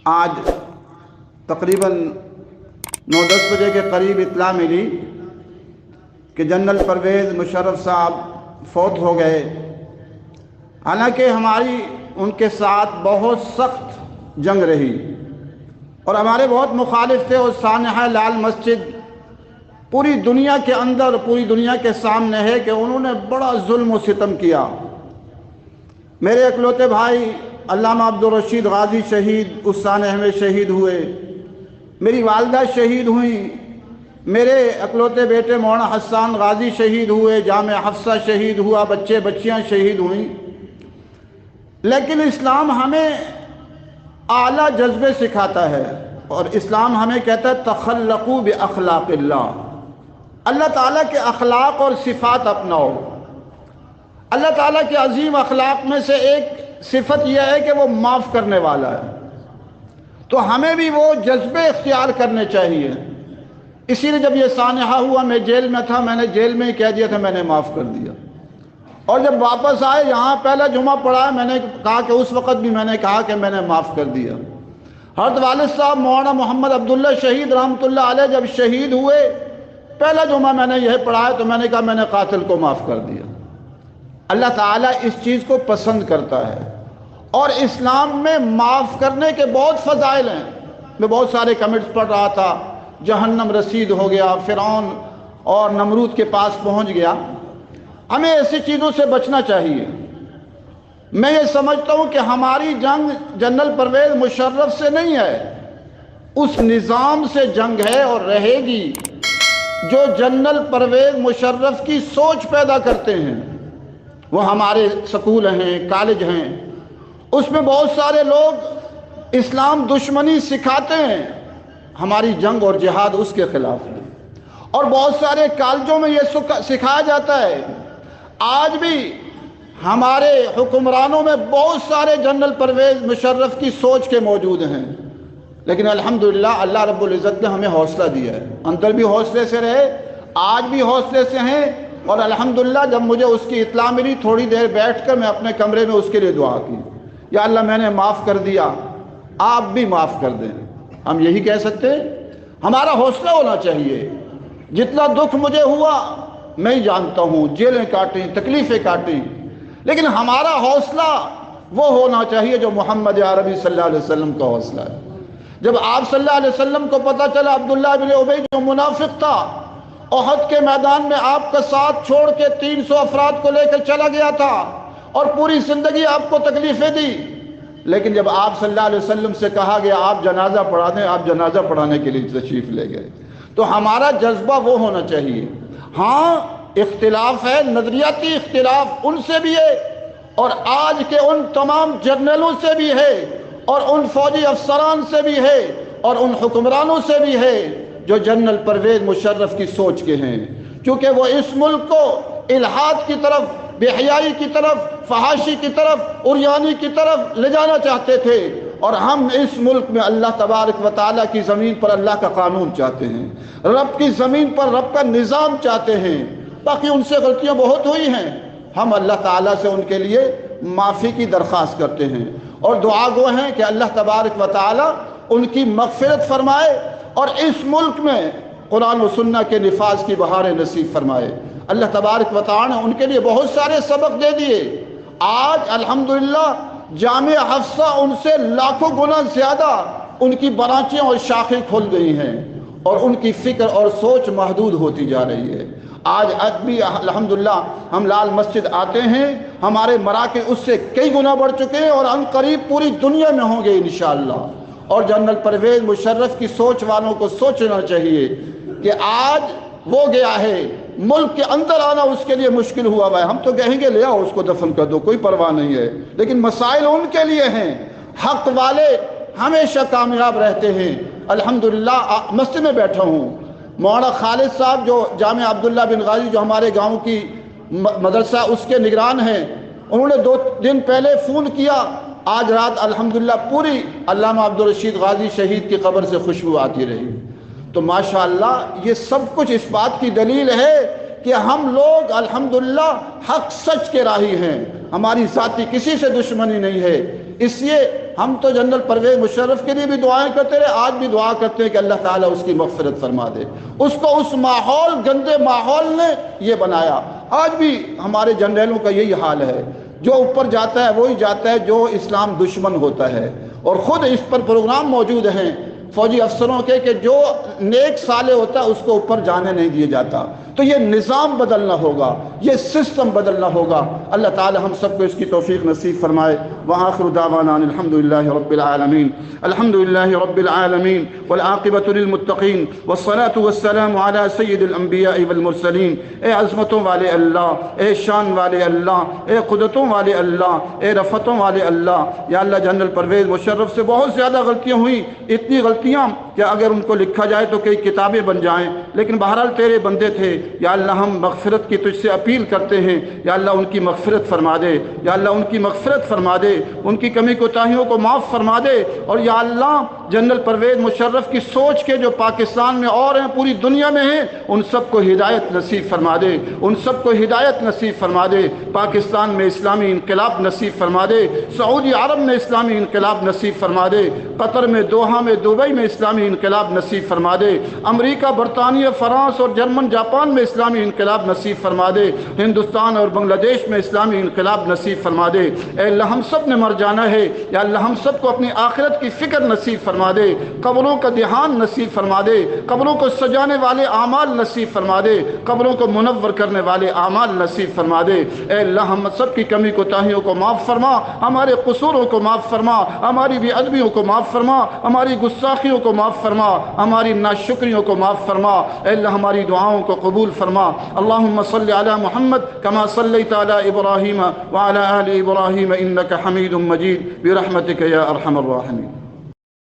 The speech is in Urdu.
آج تقریباً 9-10 بجے کے قریب اطلاع ملی کہ جنرل پرویز مشرف صاحب فوت ہو گئے۔ حالانکہ ہماری ان کے ساتھ بہت سخت جنگ رہی اور ہمارے بہت مخالف تھے، اور سانحہ لال مسجد پوری دنیا کے اندر، پوری دنیا کے سامنے ہے کہ انہوں نے بڑا ظلم و ستم کیا۔ میرے اکلوتے بھائی علامہ عبدالرشید غازی شہید اس سانحہ میں شہید ہوئے، میری والدہ شہید ہوئیں، میرے اکلوتے بیٹے مولانا حسان غازی شہید ہوئے، جامعہ حفصہ شہید ہوا، بچے بچیاں شہید ہوئیں۔ لیکن اسلام ہمیں اعلیٰ جذبے سکھاتا ہے، اور اسلام ہمیں کہتا ہے تخلقوا باخلاق اللہ، اللہ تعالیٰ کے اخلاق اور صفات اپناؤ۔ اللہ تعالیٰ کے عظیم اخلاق میں سے ایک صفت یہ ہے کہ وہ معاف کرنے والا ہے، تو ہمیں بھی وہ جذبے اختیار کرنے چاہیے۔ اسی لیے جب یہ سانحہ ہوا، میں جیل میں تھا، میں نے جیل میں ہی کہہ دیا تھا میں نے معاف کر دیا، اور جب واپس آئے یہاں پہلا جمعہ پڑھا، میں نے کہا کہ اس وقت بھی میں نے کہا کہ میں نے معاف کر دیا۔ حضرت والد صاحب مولانا محمد عبداللہ شہید رحمۃ اللہ علیہ جب شہید ہوئے، پہلا جمعہ میں نے یہ پڑھا ہے تو میں نے کہا میں نے قاتل کو معاف کر دیا۔ اللہ تعالیٰ اس چیز کو پسند کرتا ہے، اور اسلام میں معاف کرنے کے بہت فضائل ہیں۔ میں بہت سارے کمنٹس پڑھ رہا تھا، جہنم رسید ہو گیا، فرعون اور نمرود کے پاس پہنچ گیا۔ ہمیں ایسی چیزوں سے بچنا چاہیے۔ میں یہ سمجھتا ہوں کہ ہماری جنگ جنرل پرویز مشرف سے نہیں ہے، اس نظام سے جنگ ہے اور رہے گی جو جنرل پرویز مشرف کی سوچ پیدا کرتے ہیں۔ وہ ہمارے سکول ہیں، کالج ہیں، اس میں بہت سارے لوگ اسلام دشمنی سکھاتے ہیں، ہماری جنگ اور جہاد اس کے خلاف ہے۔ اور بہت سارے کالجوں میں یہ سکھایا جاتا ہے۔ آج بھی ہمارے حکمرانوں میں بہت سارے جنرل پرویز مشرف کی سوچ کے موجود ہیں، لیکن الحمدللہ اللہ رب العزت نے ہمیں حوصلہ دیا ہے، اندر بھی حوصلے سے رہے، آج بھی حوصلے سے ہیں۔ اور الحمدللہ جب مجھے اس کی اطلاع ملی، تھوڑی دیر بیٹھ کر میں اپنے کمرے میں اس کے لیے دعا کی، یا اللہ میں نے معاف کر دیا، آپ بھی معاف کر دیں۔ ہم یہی کہہ سکتے ہیں، ہمارا حوصلہ ہونا چاہیے۔ جتنا دکھ مجھے ہوا میں ہی جانتا ہوں، جیلیں کاٹیں، تکلیفیں کاٹیں، لیکن ہمارا حوصلہ وہ ہونا چاہیے جو محمد عربی صلی اللہ علیہ وسلم کا حوصلہ ہے۔ جب آپ صلی اللہ علیہ وسلم کو پتہ چلا عبداللہ بن ابی جو منافق تھا، احد کے میدان میں آپ کا ساتھ چھوڑ کے 300 افراد کو لے کر چلا گیا تھا، اور پوری زندگی آپ کو تکلیفیں دی، لیکن جب آپ صلی اللہ علیہ وسلم سے کہا گیا آپ جنازہ پڑھا دیں، آپ جنازہ پڑھانے کے لیے تشریف لے گئے۔ تو ہمارا جذبہ وہ ہونا چاہیے۔ ہاں اختلاف ہے، نظریاتی اختلاف ان سے بھی ہے، اور آج کے ان تمام جرنلوں سے بھی ہے، اور ان فوجی افسران سے بھی ہے، اور ان حکمرانوں سے بھی ہے جو جنرل پرویز مشرف کی سوچ کے ہیں، کیونکہ وہ اس ملک کو الحاد کی طرف، بے حیائی کی طرف، فحاشی کی طرف، عریانی کی طرف لے جانا چاہتے تھے، اور ہم اس ملک میں اللہ تبارک و تعالیٰ کی زمین پر اللہ کا قانون چاہتے ہیں، رب کی زمین پر رب کا نظام چاہتے ہیں۔ باقی ان سے غلطیاں بہت ہوئی ہیں، ہم اللہ تعالیٰ سے ان کے لیے معافی کی درخواست کرتے ہیں، اور دعا گو ہیں کہ اللہ تبارک و تعالیٰ ان کی مغفرت فرمائے، اور اس ملک میں قرآن و سنہ کے نفاذ کی بہاریں نصیب فرمائے۔ اللہ تبارک و تعالیٰ نے ان کے لیے بہت سارے سبق دے دیے۔ آج الحمدللہ جامعہ حفصہ ان سے لاکھوں گنا زیادہ ان کی برانچیں اور شاخیں کھل گئی ہیں، اور ان کی فکر اور سوچ محدود ہوتی جا رہی ہے۔ آج بھی الحمدللہ ہم لال مسجد آتے ہیں، ہمارے مراکز اس سے کئی گنا بڑھ چکے ہیں، اور ان قریب پوری دنیا میں ہوں گے انشاءاللہ۔ اور جنرل پرویز مشرف کی سوچ والوں کو سوچنا چاہیے کہ آج وہ گیا ہے، ملک کے اندر آنا اس کے لیے مشکل ہوا ہے، ہم تو کہیں گے لے آؤ اس کو دفن کر دو، کوئی پرواہ نہیں ہے، لیکن مسائل ان کے لیے ہیں۔ حق والے ہمیشہ کامیاب رہتے ہیں۔ الحمدللہ مسجد میں بیٹھا ہوں، مولانا خالد صاحب جو جامعہ عبداللہ بن غازی جو ہمارے گاؤں کی مدرسہ اس کے نگران ہیں، انہوں نے 2 دن پہلے فون کیا، آج رات الحمدللہ پوری علامہ عبدالرشید غازی شہید کی قبر سے خوشبو آتی رہی۔ تو ماشاءاللہ یہ سب کچھ اس بات کی دلیل ہے کہ ہم لوگ الحمدللہ حق سچ کے راہی ہیں، ہماری ذاتی کسی سے دشمنی نہیں ہے۔ اس لیے ہم تو جنرل پرویز مشرف کے لیے بھی دعائیں کرتے رہے، آج بھی دعا کرتے ہیں کہ اللہ تعالیٰ اس کی مغفرت فرما دے۔ اس کو اس ماحول، گندے ماحول نے یہ بنایا۔ آج بھی ہمارے جنرلوں کا یہی حال ہے، جو اوپر جاتا ہے وہی جاتا ہے جو اسلام دشمن ہوتا ہے، اور خود اس پر پروگرام موجود ہیں فوجی افسروں کے کہ جو نیک صالح ہوتا ہے اس کو اوپر جانے نہیں دیا جاتا۔ تو یہ نظام بدلنا ہوگا، یہ سسٹم بدلنا ہوگا۔ اللہ تعالی ہم سب کو اس کی توفیق نصیب فرمائے۔ وآخر دعوانا الحمدللہ رب العالمین، الحمدللہ رب العالمین والعاقبۃ للمتقین والصلاة والسلام علی سید الانبیاء والمرسلین۔ اے عظمتوں والے اللہ، اے شان والے اللہ، اے قدرتوں والے اللہ، اے رفتوں والے اللہ، یا اللہ جنرل پرویز مشرف سے بہت زیادہ غلطیاں ہوئیں، اتنی غلطیاں کہ اگر ان کو لکھا جائے تو کئی کتابیں بن جائیں، لیکن بہرحال تیرے بندے تھے۔ یا اللہ ہم مغفرت کی تجھ سے اپیل کرتے ہیں، یا اللہ ان کی مغفرت فرما دے، یا اللہ ان کی مغفرت فرما دے، ان کی کمی کوتاہیوں کو معاف فرما دے، اور یا اللہ جنرل پرویز مشرف کی سوچ کے جو پاکستان میں اور ہیں، پوری دنیا میں ہیں، ان سب کو ہدایت نصیب فرما دے، ان سب کو ہدایت نصیب فرما دے۔ پاکستان میں اسلامی انقلاب نصیب فرما دے، سعودی عرب میں اسلامی انقلاب نصیب فرما دے، قطر میں، دوحہ میں، دبئی میں اسلامی انقلاب نصیب فرما دے، امریکہ، برطانیہ، فرانس اور جرمن، جاپان میں اسلامی انقلاب نصیب فرما دے، ہندوستان اور بنگلہ دیش میں اسلامی انقلاب نصیب فرما دے۔ اے اللہ ہم سب نے مر جانا ہے، یا اللہ ہم سب کو اپنی آخرت کی فکر نصیب فرما دے، قبروں کا دھیان نصیب فرما دے، قبروں کو سجانے والے اعمال نصیب فرما دے، قبروں کو منور کرنے والے اعمال نصیب فرما دے۔ اے اللہ ہم سب کی کمی کوتاہیوں کو معاف فرما، ہمارے قصوروں کو معاف فرما، ہماری بے ادبیوں کو معاف فرما، ہماری گستاخیوں کو معاف فرما، ہماری ناشکریوں کو معاف فرما۔ اے اللہ ہماری دعاؤں کو قبول فرما۔ اللہم صلی علی محمد کما صلیت علی ابراہیم وعلی آل ابراہیم انک حمید مجید برحمتک یا ارحم الراحمین۔